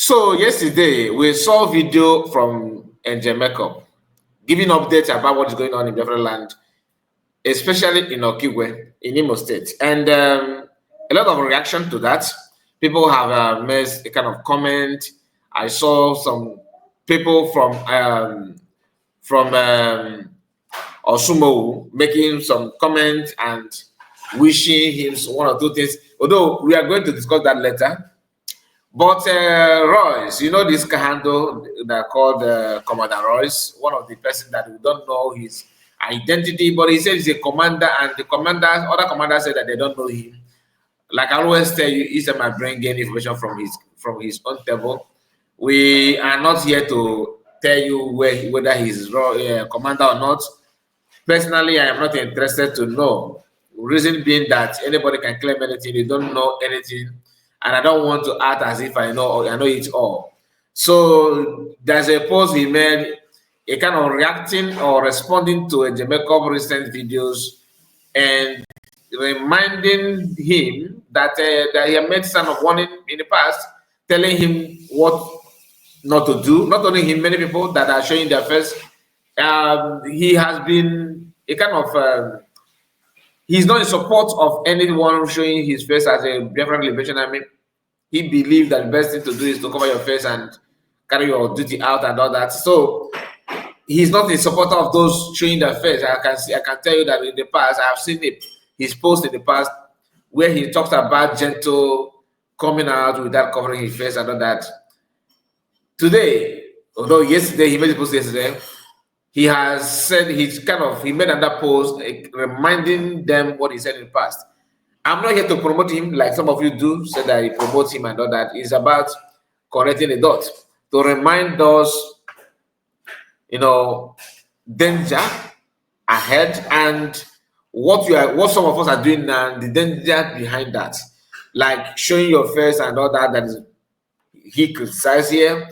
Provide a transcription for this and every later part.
So yesterday we saw video from NGER giving updates about what is going on in Biafra land, especially in Okigwe, in Imo State, and a lot of reaction to that. People have made a kind of comment. I saw some people from Osumo making some comments and wishing him one or two things. Although we are going to discuss that later. But Royce, you know this handle that called Commander Royce, one of the person that we don't know his identity, but he said he's a commander, and the other commanders said that they don't know him. Like I always tell you, each time I bring in information from his own table, we are not here to tell you whether he's commander or not. Personally, I am not interested to know. Reason being that anybody can claim anything, you don't know anything, and I don't want to act as if I know it all. So there's a post he made, a kind of reacting or responding to a Jamaica recent videos and reminding him that that he had made some of warning in the past, telling him what not to do. Not only him, many people that are showing their face. He has been a kind of he's not in support of anyone showing his face as a Biafran Liberation Army. He believes that the best thing to do is to cover your face and carry your duty out and all that. So he's not a supporter of those showing their face. I can tell you that in the past, I have seen it. His post in the past where he talks about gentle coming out without covering his face and all that. Today, although yesterday he made a post yesterday, he has said he made another post reminding them what he said in the past. I'm not here to promote him like some of you do, say that he promotes him and all that. It's about correcting the dots to remind us, danger ahead and what some of us are doing now, the danger behind that, like showing your face and all that. That is, he criticized here.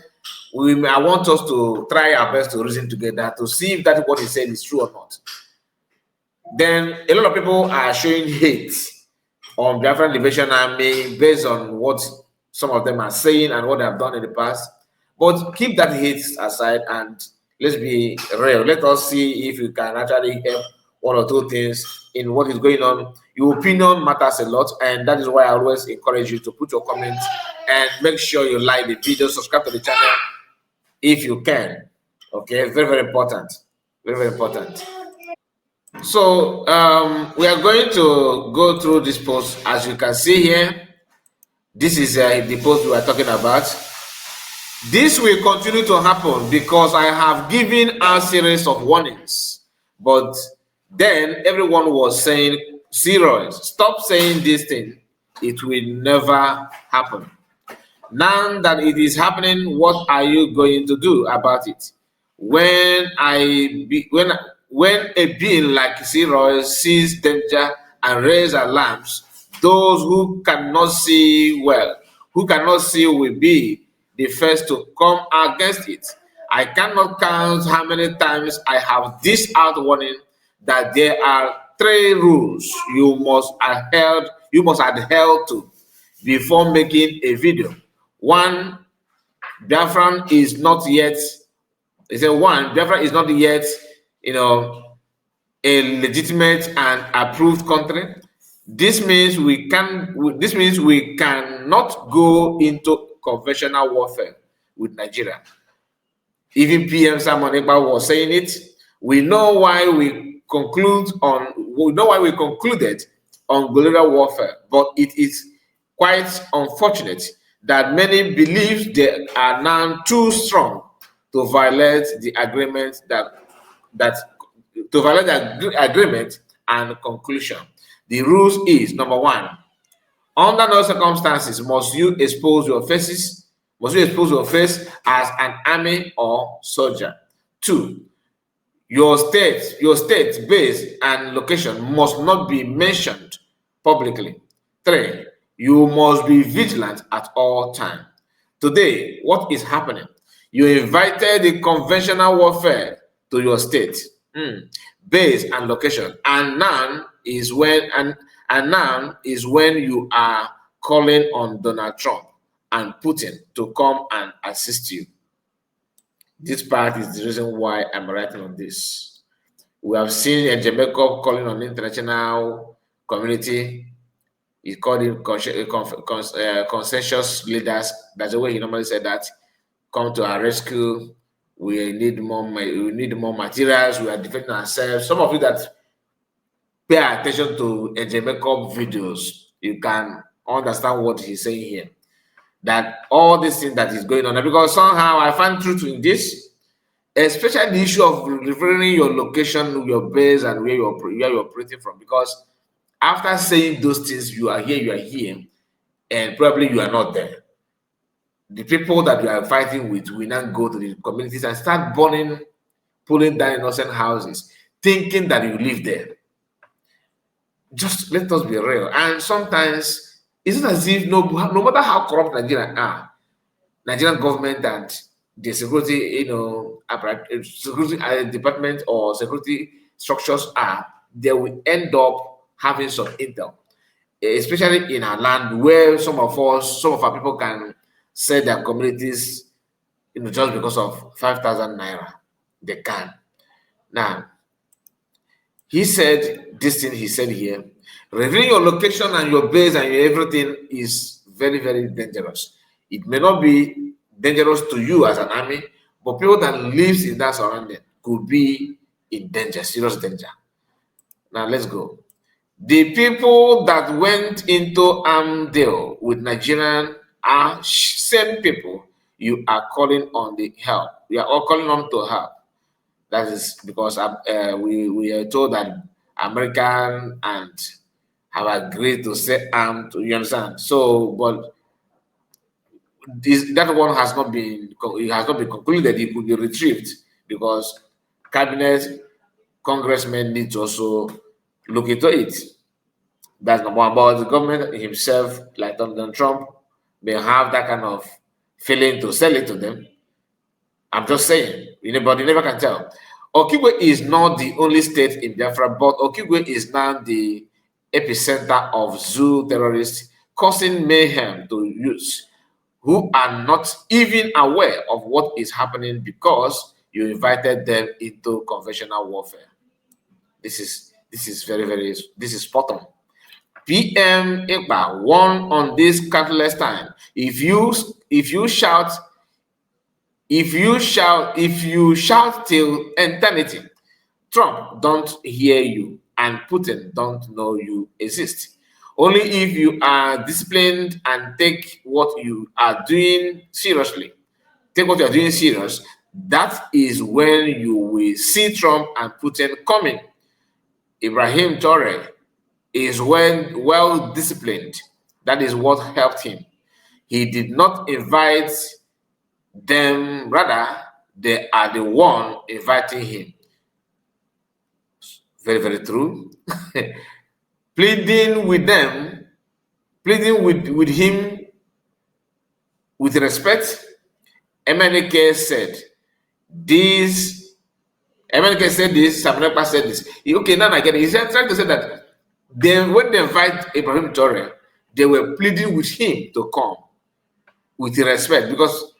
I want us to try our best to reason together to see if that what he said is true or not. Then a lot of people are showing hate on Biafran Liberation Army based on what some of them are saying and what they have done in the past. But keep that hate aside and let's be real. Let us see if you can actually help one or two things in what is going on. Your opinion matters a lot, and that is why I always encourage you to put your comments and make sure you like the video, subscribe to the channel if you can. Okay, very, very important. Very, very important. So we are going to go through this post. As you can see here, this is the post we are talking about. This will continue to happen because I have given a series of warnings. But then everyone was saying, "Steroids, stop saying this thing. It will never happen." Now that it is happening, what are you going to do about it? When a being like Steroids sees danger and raise alarms, those who cannot see well, who cannot see will be the first to come against it. I cannot count how many times I have this out warning that there are 3 rules you must adhere to before making a video. 1, Biafran is not yet. Biafran is not yet, a legitimate and approved country. This means we cannot go into conventional warfare with Nigeria. Even PM Simon Ekpa was saying it. We know why we concluded on guerrilla warfare, but it is quite unfortunate that many believe they are now too strong to violate the agreement agreement and conclusion. The rules is number 1. Under no circumstances must you expose your face as an army or soldier. 2, your state base and location must not be mentioned publicly. 3, you must be vigilant at all times. Today, what is happening? You invited the conventional warfare to your state, base and location, and now is when you are calling on Donald Trump and Putin to come and assist you. This part is the reason why I'm writing on this. We have seen a Jamaica calling on the international community. He called it consensus leaders. That's the way he normally said that. Come to our rescue. We need more materials. We are defending ourselves. Some of you that pay attention to a Jamaica videos, you can understand what he's saying here. That all this thing that is going on, because somehow I find truth in this, especially the issue of referring your location, your base, and where you're operating from. Because after saying those things, you are here, and probably you are not there. The people that you are fighting with will not go to the communities and start burning, pulling down innocent houses, thinking that you live there. Just let us be real. And sometimes it's not as if no matter how corrupt Nigerians are, Nigerian government and the security, security department or security structures are, they will end up having some intel, especially in our land where some of our people can sell their communities, just because of 5,000 naira. They can. Now, he said this thing he said here, revealing your location and your base and your everything is very, very dangerous. It may not be dangerous to you as an army, but people that lives in that surrounding could be in danger, serious danger. Now let's go. The people that went into armed deal with Nigerian are same people you are calling on the help. We are all calling on to help. That is because we are told that American and have agreed to set armed. You understand? So, but that one has not been concluded. It could be retrieved because cabinet, congressmen need to also look into it. That's number one. But the government himself, like Donald Trump, may have that kind of feeling to sell it to them. I'm just saying, but you never can tell. Okigwe is not the only state in Biafra, but Okigwe is now the epicenter of zoo terrorists causing mayhem to youths who are not even aware of what is happening because you invited them into conventional warfare. This is very, very, this is spot on. PM Iqbal won on this countless time. If you shout till eternity, Trump don't hear you and Putin don't know you exist. Only if you are disciplined and take what you are doing seriously, that is when you will see Trump and Putin coming. Ibrahim Traore is well disciplined. That is what helped him. He did not invite them, rather, they are the one inviting him. Very, very true. Pleading with them, pleading with him with respect. MNK said this, Samuel said this. Okay, now I get it. He's trying to say that when they invite Ibrahim Traore, they were pleading with him to come with respect, because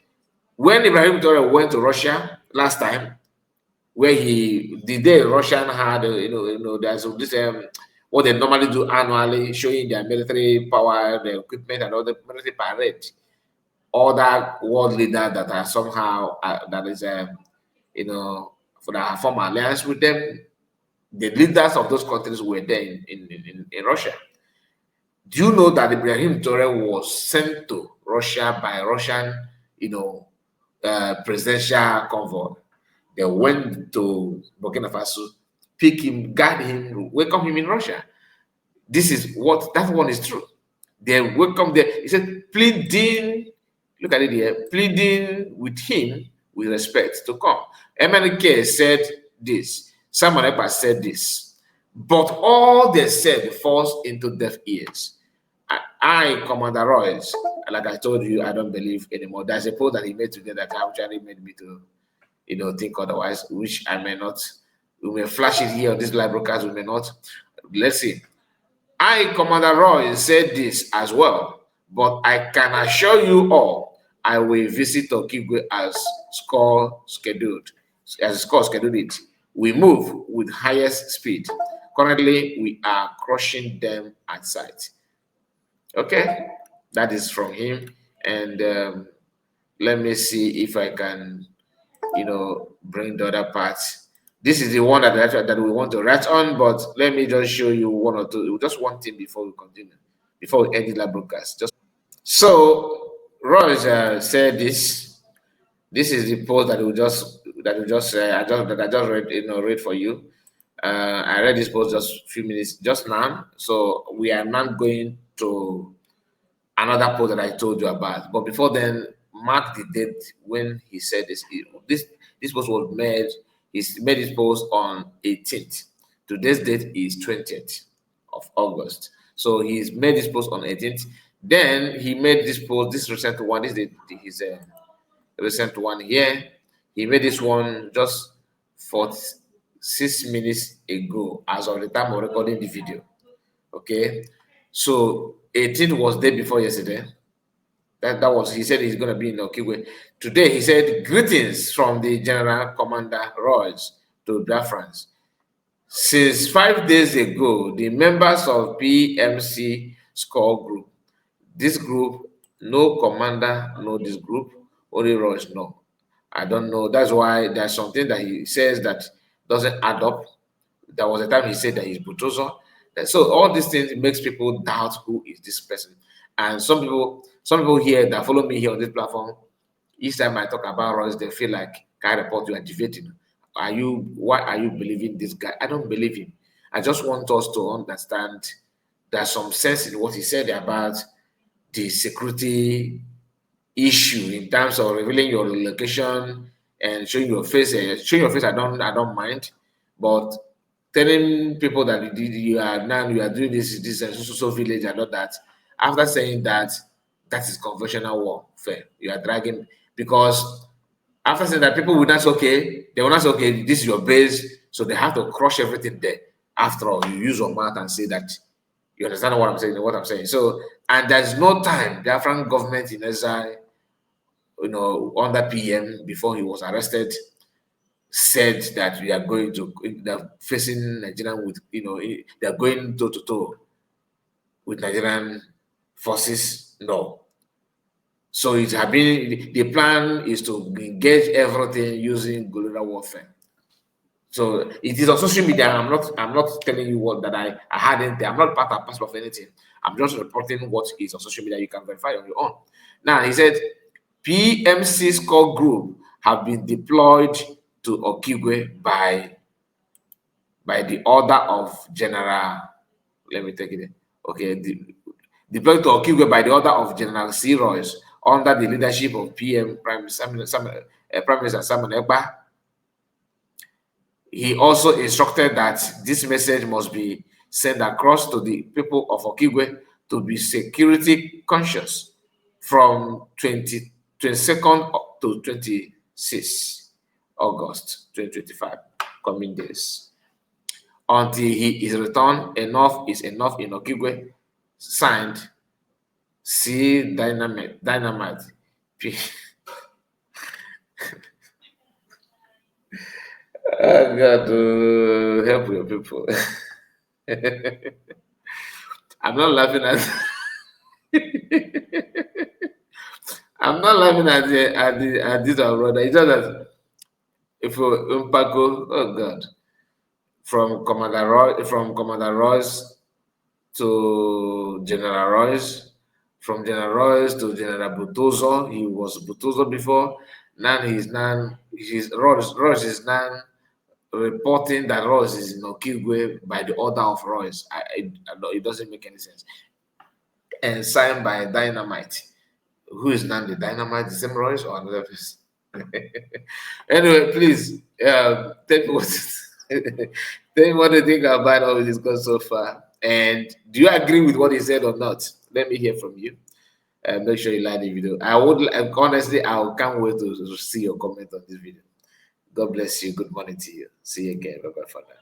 when Ibrahim Traore went to Russia last time, where the day Russian had, there's this what they normally do annually, showing their military power, their equipment, and all the military parade. All that world leaders that are somehow for the former alliance with them, the leaders of those countries were there in Russia. Do you know that Ibrahim Traore was sent to Russia by Russian, presidential convoy? They went to Burkina Faso, pick him, guard him, welcome him in Russia. That one is true. They welcome there. He said, pleading, look at it here, pleading with him with respect to come. MNK said this. Simon Ekpa said this. But all they said falls into deaf ears. I, Commander Royce, like I told you, I don't believe anymore. There's a post that he made today that actually made me to think otherwise, which I may not. We may flash it here on this live broadcast, we may not. Let's see. I, Commander Roy, said this as well, But I can assure you all, I will visit Okigwe as score scheduled it. We move with highest speed. Currently, we are crushing them at sight. Okay, that is from him. And let me see if I can, bring the other parts. This is the one that we want to write on, but let me just show you one or two, just one thing before we continue, before we end the broadcast. So Royce said this. This is the post that I just read, read for you. I read this post just a few minutes just now. So we are not going to another post that I told you about. But before then, mark the date when he said this. This post was made. He made this post on 18th. Today's date is 20th of August. So he's made this post on 18th. Then he made this post. This recent one. This is his recent one here. He made this one just 46 minutes ago, as of the time of recording the video. Okay, so 18th was day before yesterday. That was, he said he's going to be in Okigwe. Today, he said, greetings from the General Commander Royce to Biafrans. Since 5 days ago, the members of PMC score group. This group, no commander know this group, only Royce know. I don't know. That's why there's something that he says that doesn't add up. There was a time he said that he's Butozo. So all these things makes people doubt who is this person. And some people here that follow me here on this platform, each time I talk about Royce, they feel like, can I report you are debating? Why are you believing this guy? I don't believe him. I just want us to understand there's some sense in what he said about the security issue in terms of revealing your location and showing your face. Showing your face, I don't mind, but telling people that you are doing this so village and all that. After saying that, that is conventional warfare. You are dragging because after saying that, people will not say, okay, they will not say, okay, this is your base, so they have to crush everything there. After all, you use your mouth and say that. You understand what I'm saying? What I'm saying. So, and there's no time. The Afghan government in exile, under PM before he was arrested, said that we are going to, they're facing Nigerian with, they're going toe to toe with Nigerian forces. No. So it has been, the plan is to engage everything using guerrilla warfare. So it is on social media. I'm not telling you what that I had anything. I'm not part and parcel of anything. I'm just reporting what is on social media. You can verify on your own. Now he said PMC score group have been deployed to Okigwe by the order of General. Let me take it. Okay, deployed to Okigwe by the order of General C. Royce under the leadership of Prime Minister Simon Ekpa. He also instructed that this message must be sent across to the people of Okigwe to be security conscious from 22nd to 26 August 2025, coming days. Until he is returned, enough is enough in Okigwe. Signed, C. Dynamite. Oh God, to help your people. I'm not laughing at. I'm not laughing at this brother. It's just that if you Mpago, oh God, from Commander Royce to General Royce, from General Royce to General Butozo. He was Butozo before. Now Royce is now reporting that Royce is in Okigwe by the order of Royce. It doesn't make any sense. And signed by Dynamite. Who is now the Dynamite? The same Royce or another person? Anyway, please tell me what you think about all we discussed so far. And do you agree with what he said or not? Let me hear from you. Make sure you like the video. Honestly, I can't wait to see your comment on this video. God bless you. Good morning to you. See you again. Bye bye for now.